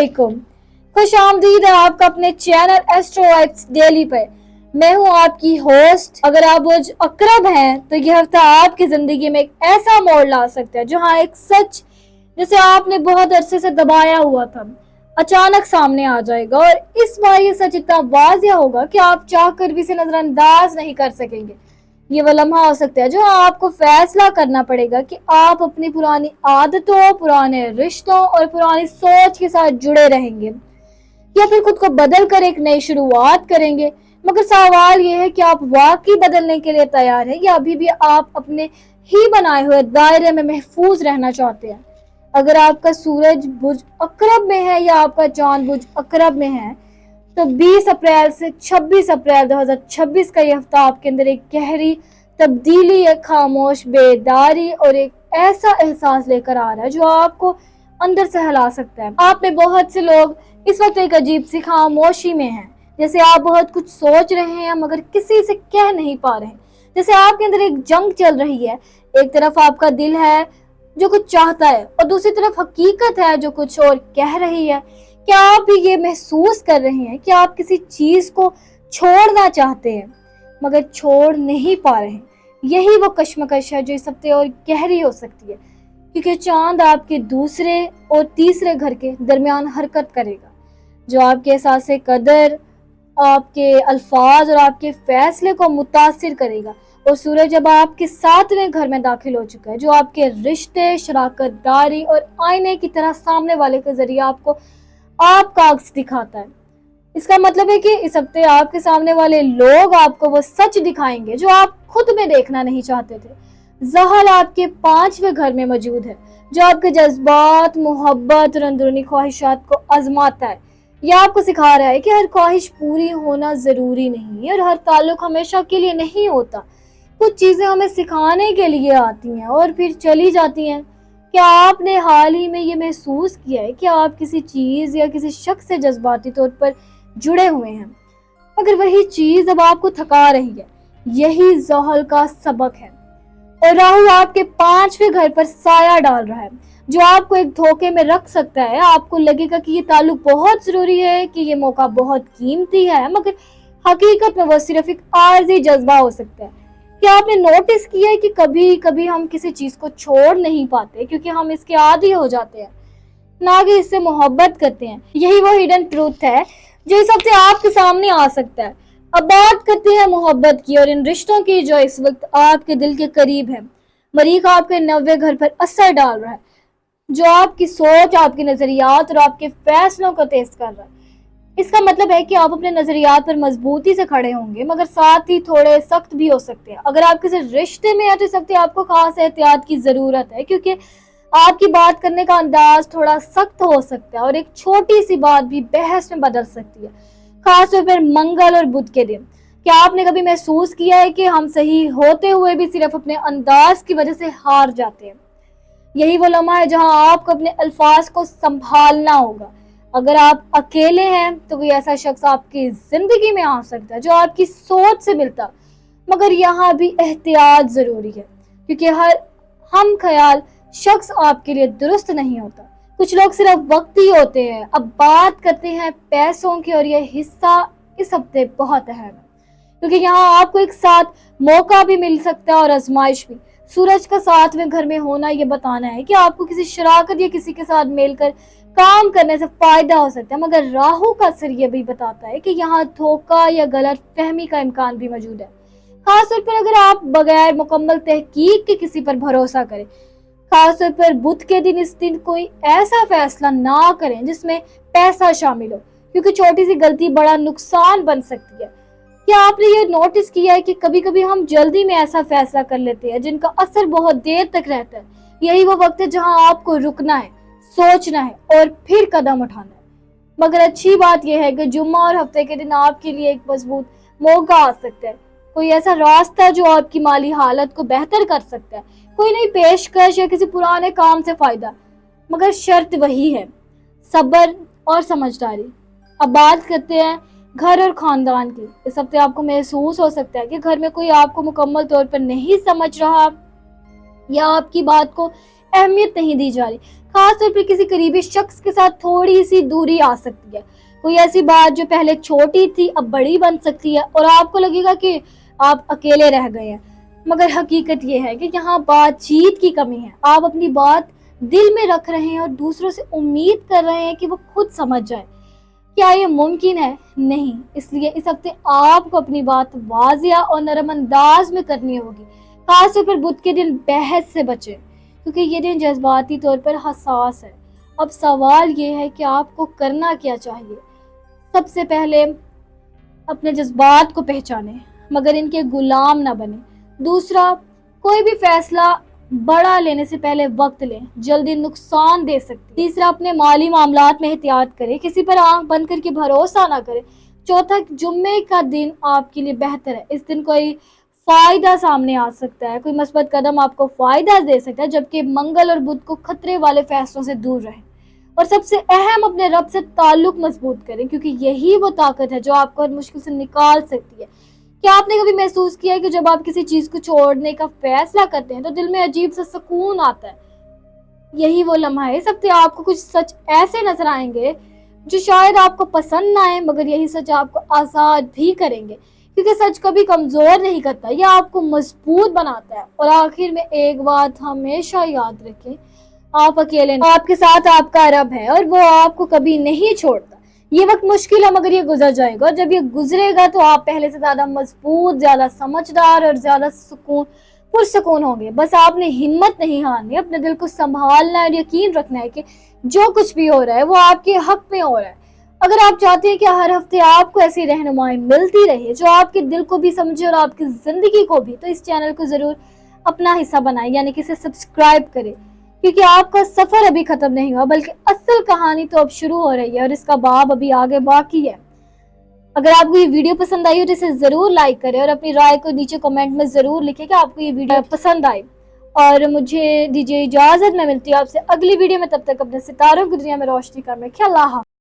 علیکم، خوش آمدید ہے آپ کا اپنے channel astro vibes daily per. میں ہوں آپ کی ہوسٹ۔ اگر آپ برج عقرب ہیں تو یہ ہفتہ آپ کی زندگی میں ایک ایسا موڑ لا سکتا ہے جہاں ایک سچ جسے آپ نے بہت عرصے سے دبایا ہوا تھا اچانک سامنے آ جائے گا، اور اس بار یہ سچ اتنا واضح ہوگا کہ آپ چاہ کر بھی اسے نظر انداز نہیں کر سکیں گے۔ یہ وہ لمحہ ہو سکتا ہے جہاں آپ کو فیصلہ کرنا پڑے گا کہ آپ اپنی پرانی عادتوں، پرانے رشتوں اور پرانی سوچ کے ساتھ جڑے رہیں گے یا پھر خود کو بدل کر ایک نئی شروعات کریں گے۔ مگر سوال یہ ہے کہ آپ واقعی بدلنے کے لیے تیار ہیں یا ابھی بھی آپ اپنے ہی بنائے ہوئے دائرے میں محفوظ رہنا چاہتے ہیں۔ اگر آپ کا سورج برج عقرب میں ہے یا آپ کا چاند برج عقرب میں ہے تو 20 اپریل سے 26 اپریل 2026 کا یہ ہفتہ آپ کے اندر ایک گہری تبدیلی، ایک خاموش بیداری اور ایک ایسا احساس لے کر آ رہا ہے جو آپ کو اندر سے ہلا سکتا ہے۔ آپ میں بہت سے لوگ اس وقت ایک عجیب سی خاموشی میں ہیں، جیسے آپ بہت کچھ سوچ رہے ہیں مگر کسی سے کہہ نہیں پا رہے ہیں، جیسے آپ کے اندر ایک جنگ چل رہی ہے۔ ایک طرف آپ کا دل ہے جو کچھ چاہتا ہے اور دوسری طرف حقیقت ہے جو کچھ اور کہہ رہی ہے۔ کیا آپ بھی یہ محسوس کر رہے ہیں کہ آپ کسی چیز کو چھوڑنا چاہتے ہیں مگر چھوڑ نہیں پا رہے ہیں؟ یہی وہ کشمکش ہے جو اس ہفتے اور گہری ہو سکتی ہے، کیونکہ چاند آپ کے دوسرے اور تیسرے گھر کے درمیان حرکت کرے گا، جو آپ کے احساس قدر، آپ کے الفاظ اور آپ کے فیصلے کو متاثر کرے گا۔ اور سورج اب آپ کے 7ویں گھر میں داخل ہو چکا ہے، جو آپ کے رشتے، شراکت داری اور آئینے کی طرح سامنے والے کے ذریعے آپ کو آپ کا عکس دکھاتا ہے۔ اس کا مطلب ہے کہ اس ہفتے آپ کے سامنے والے لوگ آپ کو وہ سچ دکھائیں گے جو آپ خود میں دیکھنا نہیں چاہتے تھے۔ زحل آپ کے 5ویں گھر میں موجود ہے، جو آپ کے جذبات، محبت اور اندرونی خواہشات کو آزماتا ہے۔ یہ آپ کو سکھا رہا ہے کہ ہر خواہش پوری ہونا ضروری نہیں ہے اور ہر تعلق ہمیشہ کے لیے نہیں ہوتا۔ کچھ چیزیں ہمیں سکھانے کے لیے آتی ہیں اور پھر چلی جاتی ہیں۔ کیا آپ نے حال ہی میں یہ محسوس کیا ہے کہ آپ کسی چیز یا کسی شخص سے جذباتی طور پر جڑے ہوئے ہیں مگر وہی چیز اب آپ کو تھکا رہی ہے؟ یہی زحل کا سبق ہے۔ اور راہو آپ کے 5ویں گھر پر سایہ ڈال رہا ہے، جو آپ کو ایک دھوکے میں رکھ سکتا ہے۔ آپ کو لگے گا کہ یہ تعلق بہت ضروری ہے، کہ یہ موقع بہت قیمتی ہے، مگر حقیقت میں وہ صرف ایک عارضی جذبہ ہو سکتا ہے۔ کیا آپ نے نوٹس کیا ہے کہ کبھی کبھی ہم کسی چیز کو چھوڑ نہیں پاتے کیونکہ ہم اس کے عادی ہو جاتے ہیں، نہ کہ اس سے محبت کرتے ہیں؟ یہی وہ ہڈن ٹروتھ ہے جو اس ہفتے آپ کے سامنے آ سکتا ہے۔ اب بات کرتے ہیں محبت کی اور ان رشتوں کی جو اس وقت آپ کے دل کے قریب ہے۔ مریخ آپ کے 9ویں گھر پر اثر ڈال رہا ہے، جو آپ کی سوچ، آپ کے نظریات اور آپ کے فیصلوں کو تیز کر رہا ہے۔ اس کا مطلب ہے کہ آپ اپنے نظریات پر مضبوطی سے کھڑے ہوں گے مگر ساتھ ہی تھوڑے سخت بھی ہو سکتے ہیں۔ اگر آپ کسی رشتے میں ہیں تو اس ہفتے آپ کو خاص احتیاط کی ضرورت ہے، کیونکہ آپ کی بات کرنے کا انداز تھوڑا سخت ہو سکتا ہے اور ایک چھوٹی سی بات بھی بحث میں بدل سکتی ہے، خاص طور پر منگل اور بدھ کے دن۔ کیا آپ نے کبھی محسوس کیا ہے کہ ہم صحیح ہوتے ہوئے بھی صرف اپنے انداز کی وجہ سے ہار جاتے ہیں؟ یہی وہ لمحہ ہے جہاں آپ کو اپنے الفاظ کو سنبھالنا ہوگا۔ اگر آپ اکیلے ہیں تو کوئی ایسا شخص آپ کی زندگی میں آ سکتا ہے جو آپ کی سوچ سے ملتا، مگر یہاں بھی احتیاط ضروری ہے، کیونکہ ہر ہم خیال شخص آپ کے لیے درست نہیں ہوتا۔ کچھ لوگ صرف وقتی ہوتے ہیں۔ اب بات کرتے ہیں پیسوں کی، اور یہ حصہ اس ہفتے بہت اہم ہے کیونکہ یہاں آپ کو ایک ساتھ موقع بھی مل سکتا ہے اور آزمائش بھی۔ سورج کا 7ویں گھر میں ہونا یہ بتانا ہے کہ آپ کو کسی شراکت یا کسی کے ساتھ مل کر کام کرنے سے فائدہ ہو سکتا ہے، مگر راہو کا اثر یہ بھی بتاتا ہے کہ یہاں دھوکہ یا غلط فہمی کا امکان بھی موجود ہے، خاص طور پر اگر آپ بغیر مکمل تحقیق کے کسی پر بھروسہ کریں۔ خاص طور پر بدھ کے دن اس دن کوئی ایسا فیصلہ نہ کریں جس میں پیسہ شامل ہو، کیونکہ چھوٹی سی غلطی بڑا نقصان بن سکتی ہے۔ کیا آپ نے یہ نوٹس کیا ہے کہ کبھی کبھی ہم جلدی میں ایسا فیصلہ کر لیتے ہیں جن کا اثر بہت دیر تک رہتا ہے؟ یہی وہ وقت ہے جہاں آپ کو رکنا ہے، سوچنا ہے اور پھر قدم اٹھانا ہے۔ مگر اچھی بات یہ ہے کہ جمعہ اور ہفتے کے دن آپ کے لیے ایک مضبوط موقع آ سکتا ہے، کوئی ایسا راستہ جو آپ کی مالی حالت کو بہتر کر سکتا ہے، کوئی نئی پیشکش یا کسی پرانے کام سے فائدہ، مگر شرط وہی ہے، صبر اور سمجھداری۔ اب بات کرتے ہیں گھر اور خاندان کی۔ اس ہفتے آپ کو محسوس ہو سکتا ہے کہ گھر میں کوئی آپ کو مکمل طور پر نہیں سمجھ رہا یا آپ کی بات کو اہمیت نہیں دی جا رہی۔ خاص طور پر کسی قریبی شخص کے ساتھ تھوڑی سی دوری آ سکتی ہے، کوئی ایسی بات جو پہلے چھوٹی تھی اب بڑی بن سکتی ہے اور آپ کو لگے گا کہ آپ اکیلے رہ گئے ہیں، مگر حقیقت یہ ہے کہ یہاں بات چیت کی کمی ہے، آپ اپنی بات دل میں رکھ رہے ہیں اور دوسروں سے امید کر رہے ہیں کہ وہ خود سمجھ جائے۔ کیا یہ ممکن ہے؟ نہیں، اس لیے اس ہفتے آپ کو اپنی بات واضح اور نرم انداز میں کرنی ہوگی، خاص طور پر بدھ کے دن بحث سے بچیں کیونکہ یہ دن جذباتی طور پر حساس ہے۔ اب سوال یہ ہے کہ آپ کو کرنا کیا چاہیے۔ سب سے پہلے اپنے جذبات کو پہچانیں مگر ان کے غلام نہ بنیں۔ دوسرا، کوئی بھی فیصلہ بڑا لینے سے پہلے وقت لیں، جلدی نقصان دے سکتی۔ تیسرا، اپنے مالی معاملات میں احتیاط کریں، کسی پر آنکھ بند کر کے بھروسہ نہ کریں۔ چوتھا، جمعے کا دن آپ کے لیے بہتر ہے، اس دن کوئی فائدہ سامنے آ سکتا ہے، کوئی مثبت قدم آپ کو فائدہ دے سکتا ہے، جبکہ منگل اور بدھ کو خطرے والے فیصلوں سے دور رہیں۔ اور سب سے اہم، اپنے رب سے تعلق مضبوط کریں کیونکہ یہی وہ طاقت ہے جو آپ کو ہر مشکل سے نکال سکتی ہے۔ کیا آپ نے کبھی محسوس کیا ہے کہ جب آپ کسی چیز کو چھوڑنے کا فیصلہ کرتے ہیں تو دل میں عجیب سا سکون آتا ہے؟ یہی وہ لمحہ ہے۔ اس ہفتے آپ کو کچھ سچ ایسے نظر آئیں گے جو شاید آپ کو پسند نہ آئے، مگر یہی سچ آپ کو آزاد بھی کریں گے کیونکہ سچ کبھی کمزور نہیں کرتا، یہ آپ کو مضبوط بناتا ہے۔ اور آخر میں ایک بات ہمیشہ یاد رکھیں، آپ اکیلے نہیں، آپ کے ساتھ آپ کا رب ہے اور وہ آپ کو کبھی نہیں چھوڑتا۔ یہ وقت مشکل ہے مگر یہ گزر جائے گا، اور جب یہ گزرے گا تو آپ پہلے سے زیادہ مضبوط، زیادہ سمجھدار اور زیادہ پرسکون ہوں گے۔ بس آپ نے ہمت نہیں ہارنی، اپنے دل کو سنبھالنا ہے اور یقین رکھنا ہے کہ جو کچھ بھی ہو رہا ہے وہ آپ کے حق میں ہو رہا ہے۔ اگر آپ چاہتے ہیں کہ ہر ہفتے آپ کو ایسی رہنمائی ملتی رہے جو آپ کے دل کو بھی سمجھے اور آپ کی زندگی کو بھی، تو اس چینل کو ضرور اپنا حصہ بنائیں، یعنی کہ اسے سبسکرائب کریں، کیونکہ آپ کا سفر ابھی ختم نہیں ہوا بلکہ اصل کہانی تو اب شروع ہو رہی ہے اور اس کا باب ابھی آگے باقی ہے۔ اگر آپ کو یہ ویڈیو پسند آئی ہو تو اسے ضرور لائک کریں اور اپنی رائے کو نیچے کمنٹ میں ضرور لکھیں کہ آپ کو یہ ویڈیو پسند آئی۔ اور مجھے دیجیے اجازت، میں ملتی ہوں آپ سے اگلی ویڈیو میں، تب تک اپنے ستاروں کی دنیا میں روشنی کرنے کے اللہ حافظ۔